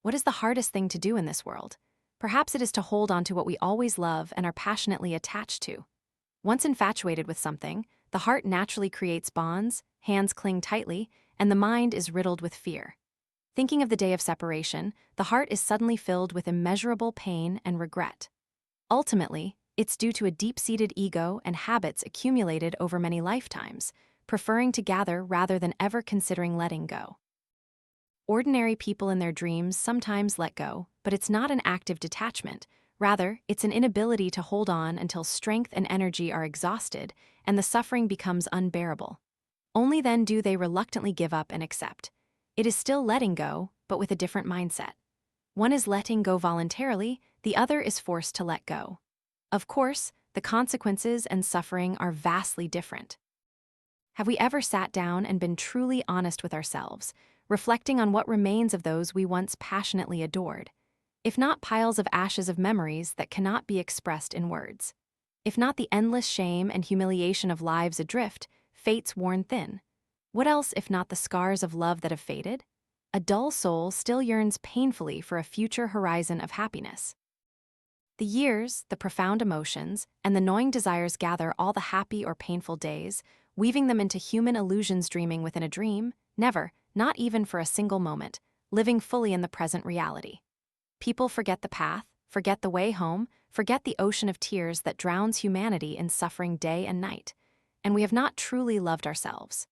What is the hardest thing to do in this world? Perhaps it is to hold on to what we always love and are passionately attached to. Once infatuated with something, the heart naturally creates bonds, hands cling tightly, and the mind is riddled with fear. Thinking of the day of separation, the heart is suddenly filled with immeasurable pain and regret. Ultimately, it's due to a deep-seated ego and habits accumulated over many lifetimes, preferring to gather rather than ever considering letting go. Ordinary people in their dreams sometimes let go, but it's not an active detachment. Rather, it's an inability to hold on until strength and energy are exhausted and the suffering becomes unbearable. Only then do they reluctantly give up and accept. It is still letting go, but with a different mindset. One is letting go voluntarily, the other is forced to let go. Of course, the consequences and suffering are vastly different. Have we ever sat down and been truly honest with ourselves, reflecting on what remains of those we once passionately adored? If not piles of ashes of memories that cannot be expressed in words. If not the endless shame and humiliation of lives adrift, fates worn thin. What else if not the scars of love that have faded? A dull soul still yearns painfully for a future horizon of happiness. The years, the profound emotions, and the gnawing desires gather all the happy or painful days, weaving them into human illusions dreaming within a dream, never, not even for a single moment, living fully in the present reality. People forget the path, forget the way home, forget the ocean of tears that drowns humanity in suffering day and night. And we have not truly loved ourselves.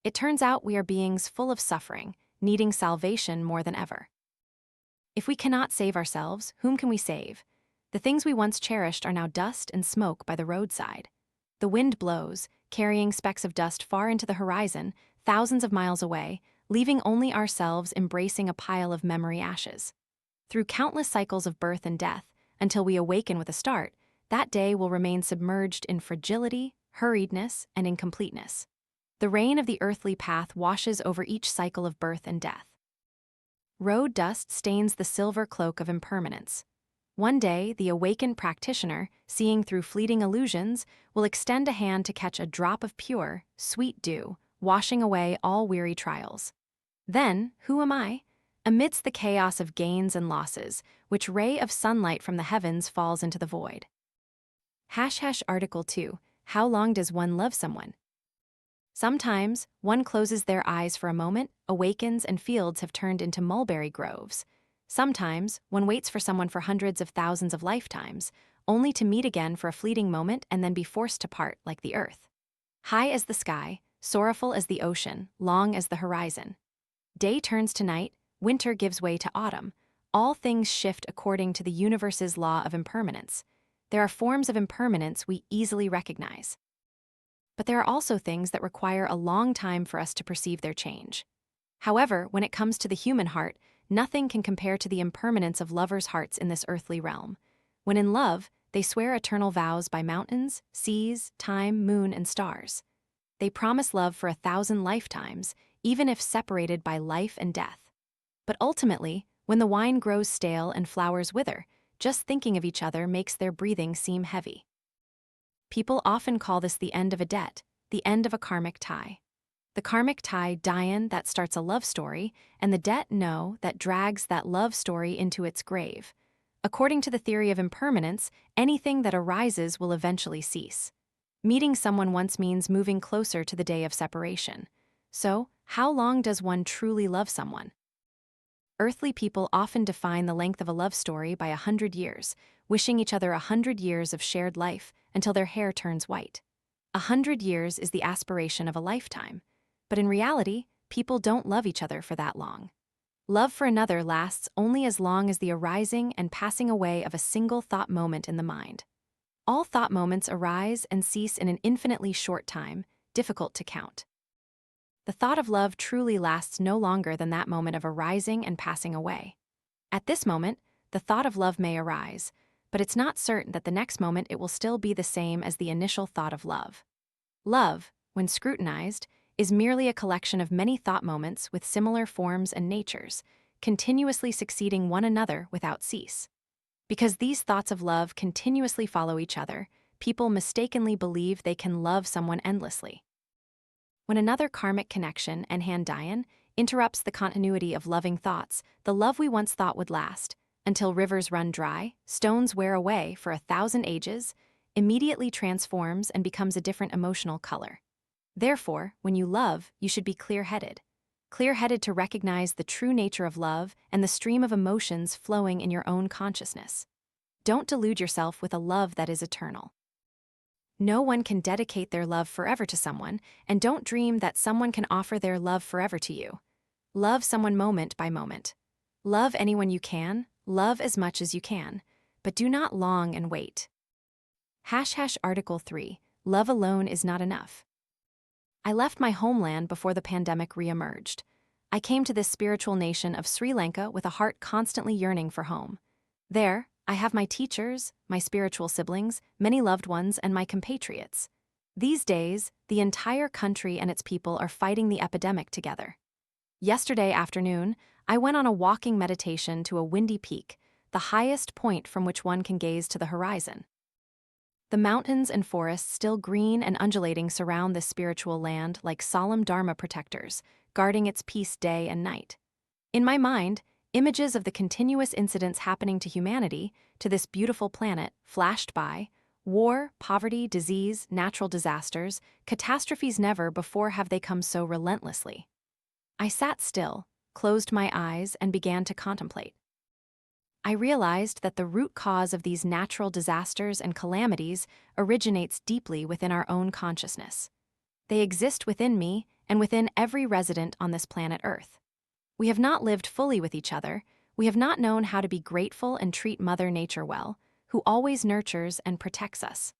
It turns out we are beings full of suffering, needing salvation more than ever. If we cannot save ourselves, whom can we save? The things we once cherished are now dust and smoke by the roadside. The wind blows, carrying specks of dust far into the horizon, thousands of miles away, leaving only ourselves embracing a pile of memory ashes. Through countless cycles of birth and death, until we awaken with a start, that day will remain submerged in fragility, hurriedness, and incompleteness. The rain of the earthly path washes over each cycle of birth and death. Road dust stains the silver cloak of impermanence. One day, the awakened practitioner, seeing through fleeting illusions, will extend a hand to catch a drop of pure, sweet dew, washing away all weary trials. Then, who am I? Amidst the chaos of gains and losses, which ray of sunlight from the heavens falls into the void. Article 2. How long does one love someone? Sometimes, one closes their eyes for a moment, awakens, and fields have turned into mulberry groves. Sometimes, one waits for someone for hundreds of thousands of lifetimes, only to meet again for a fleeting moment and then be forced to part like the earth. High as the sky, sorrowful as the ocean, long as the horizon. Day turns to night, winter gives way to autumn. All things shift according to the universe's law of impermanence. There are forms of impermanence we easily recognize. But there are also things that require a long time for us to perceive their change. However, when it comes to the human heart, nothing can compare to the impermanence of lovers' hearts in this earthly realm. When in love, they swear eternal vows by mountains, seas, time, moon, and stars. They promise love for 1,000 lifetimes, even if separated by life and death. But ultimately, when the wine grows stale and flowers wither, just thinking of each other makes their breathing seem heavy. People often call this the end of a debt, the end of a karmic tie. The karmic tie, Dian, that starts a love story, and the debt, No, that drags that love story into its grave. According to the theory of impermanence, anything that arises will eventually cease. Meeting someone once means moving closer to the day of separation. So, how long does one truly love someone? Earthly people often define the length of a love story by 100 years, wishing each other 100 years of shared life until their hair turns white. 100 years is the aspiration of a lifetime. But in reality, people don't love each other for that long. Love for another lasts only as long as the arising and passing away of a single thought moment in the mind. All thought moments arise and cease in an infinitely short time, difficult to count. The thought of love truly lasts no longer than that moment of arising and passing away. At this moment, the thought of love may arise, but it's not certain that the next moment it will still be the same as the initial thought of love. Love, when scrutinized, is merely a collection of many thought moments with similar forms and natures, continuously succeeding one another without cease. Because these thoughts of love continuously follow each other, people mistakenly believe they can love someone endlessly. When another karmic connection, Enhan Dian, interrupts the continuity of loving thoughts, the love we once thought would last, until rivers run dry, stones wear away for 1,000 ages, immediately transforms and becomes a different emotional color. Therefore, when you love, you should be clear-headed. Clear-headed to recognize the true nature of love and the stream of emotions flowing in your own consciousness. Don't delude yourself with a love that is eternal. No one can dedicate their love forever to someone, and don't dream that someone can offer their love forever to you. Love someone moment by moment. Love anyone you can, love as much as you can, but do not long and wait. Article 3. Love alone is not enough. I left my homeland before the pandemic re-emerged. I came to this spiritual nation of Sri Lanka with a heart constantly yearning for home. There, I have my teachers, my spiritual siblings, many loved ones, and my compatriots. These days, the entire country and its people are fighting the epidemic together. Yesterday afternoon, I went on a walking meditation to a windy peak, the highest point from which one can gaze to the horizon. The mountains and forests, still green and undulating, surround this spiritual land like solemn Dharma protectors, guarding its peace day and night. In my mind, images of the continuous incidents happening to humanity, to this beautiful planet, flashed by. War, poverty, disease, natural disasters, catastrophes, never before have they come so relentlessly. I sat still, closed my eyes, and began to contemplate. I realized that the root cause of these natural disasters and calamities originates deeply within our own consciousness. They exist within me and within every resident on this planet Earth. We have not lived fully with each other. We have not known how to be grateful and treat Mother Nature well, who always nurtures and protects us.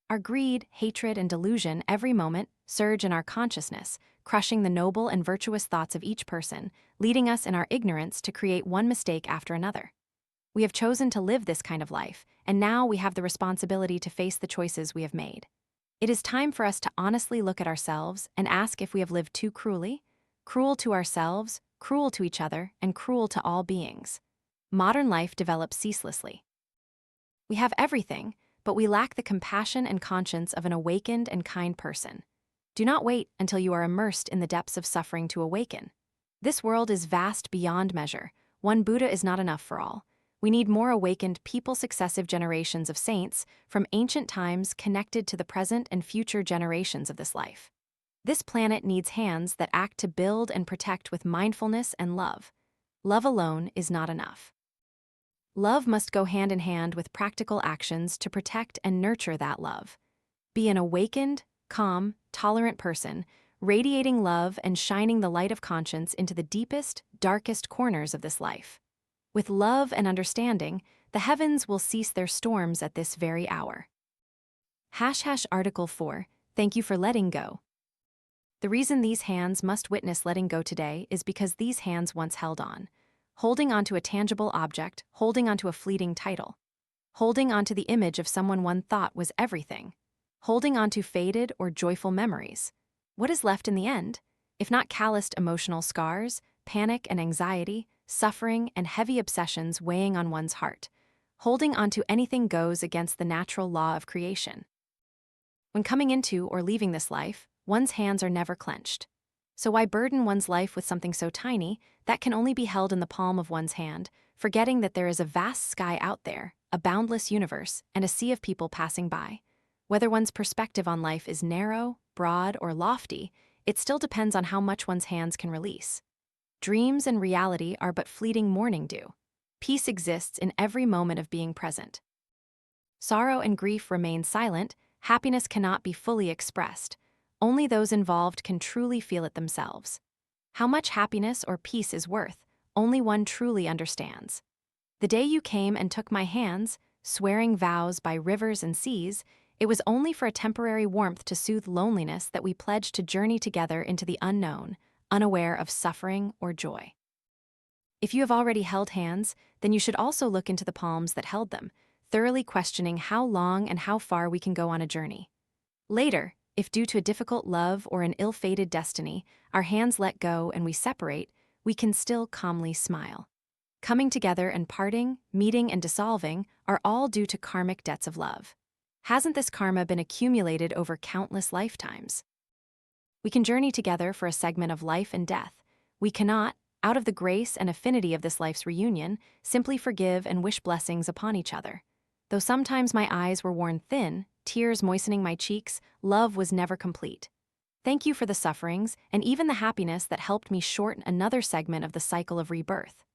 Our greed, hatred, and delusion every moment surge in our consciousness, crushing the noble and virtuous thoughts of each person, leading us in our ignorance to create one mistake after another. We have chosen to live this kind of life, and now we have the responsibility to face the choices we have made. It is time for us to honestly look at ourselves and ask if we have lived too cruelly, cruel to ourselves, cruel to each other, and cruel to all beings. Modern life develops ceaselessly. We have everything, but we lack the compassion and conscience of an awakened and kind person. Do not wait until you are immersed in the depths of suffering to awaken. This world is vast beyond measure. One Buddha is not enough for all. We need more awakened people, successive generations of saints from ancient times connected to the present and future generations of this life. This planet needs hands that act to build and protect with mindfulness and love. Love alone is not enough. Love must go hand in hand with practical actions to protect and nurture that love. Be an awakened, calm, tolerant person, radiating love and shining the light of conscience into the deepest, darkest corners of this life. With love and understanding, the heavens will cease their storms at this very hour. Article 4. Thank you for letting go. The reason these hands must witness letting go today is because these hands once held on. Holding onto a tangible object, holding onto a fleeting title. Holding onto the image of someone one thought was everything. Holding onto faded or joyful memories. What is left in the end? If not calloused emotional scars, panic and anxiety, suffering and heavy obsessions weighing on one's heart. Holding onto anything goes against the natural law of creation. When coming into or leaving this life, one's hands are never clenched. So why burden one's life with something so tiny that can only be held in the palm of one's hand, forgetting that there is a vast sky out there, a boundless universe, and a sea of people passing by? Whether one's perspective on life is narrow, broad, or lofty, it still depends on how much one's hands can release. Dreams and reality are but fleeting morning dew. Peace exists in every moment of being present. Sorrow and grief remain silent, happiness cannot be fully expressed. Only those involved can truly feel it themselves. How much happiness or peace is worth, only one truly understands. The day you came and took my hands, swearing vows by rivers and seas, it was only for a temporary warmth to soothe loneliness that we pledged to journey together into the unknown, unaware of suffering or joy. If you have already held hands, then you should also look into the palms that held them, thoroughly questioning how long and how far we can go on a journey. Later, if due to a difficult love or an ill-fated destiny, our hands let go and we separate, we can still calmly smile. Coming together and parting, meeting and dissolving are all due to karmic debts of love. Hasn't this karma been accumulated over countless lifetimes? We can journey together for a segment of life and death. We cannot, out of the grace and affinity of this life's reunion, simply forgive and wish blessings upon each other. Though sometimes my eyes were worn thin, tears moistening my cheeks, love was never complete. Thank you for the sufferings and even the happiness that helped me shorten another segment of the cycle of rebirth.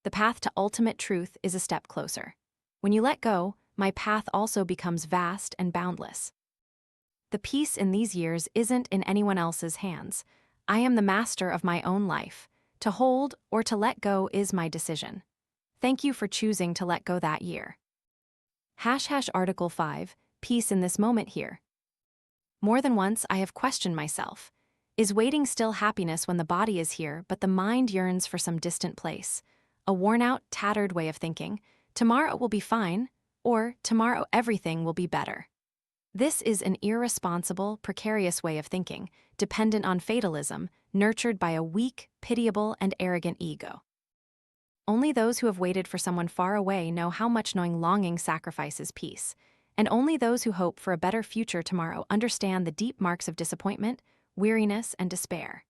The path to ultimate truth is a step closer. When you let go, my path also becomes vast and boundless. The peace in these years isn't in anyone else's hands. I am the master of my own life. To hold or to let go is my decision. Thank you for choosing to let go that year. Article 5, Peace in this moment here. More than once I have questioned myself. Is waiting still happiness when the body is here but the mind yearns for some distant place? A worn-out, tattered way of thinking, tomorrow will be fine, or tomorrow everything will be better. This is an irresponsible, precarious way of thinking, dependent on fatalism, nurtured by a weak, pitiable, and arrogant ego. Only those who have waited for someone far away know how much knowing longing sacrifices peace, and only those who hope for a better future tomorrow understand the deep marks of disappointment, weariness, and despair.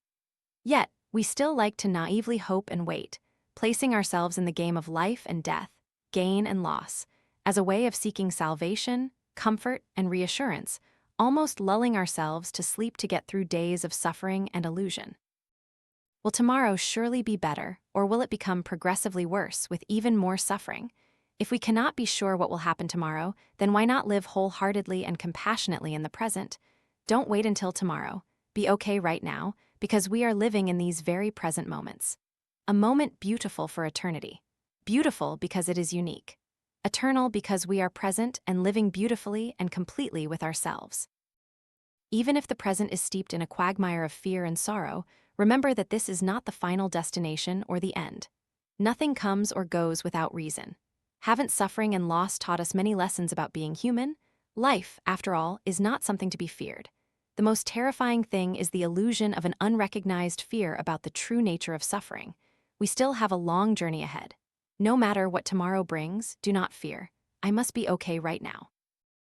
Yet, we still like to naively hope and wait, placing ourselves in the game of life and death, gain and loss, as a way of seeking salvation, comfort, and reassurance, almost lulling ourselves to sleep to get through days of suffering and illusion. Will tomorrow surely be better, or will it become progressively worse with even more suffering? If we cannot be sure what will happen tomorrow, then why not live wholeheartedly and compassionately in the present? Don't wait until tomorrow. Be okay right now, because we are living in these very present moments. A moment beautiful for eternity. Beautiful because it is unique. Eternal because we are present and living beautifully and completely with ourselves. Even if the present is steeped in a quagmire of fear and sorrow, remember that this is not the final destination or the end. Nothing comes or goes without reason. Haven't suffering and loss taught us many lessons about being human? Life, after all, is not something to be feared. The most terrifying thing is the illusion of an unrecognized fear about the true nature of suffering. We still have a long journey ahead. No matter what tomorrow brings, do not fear. I must be okay right now.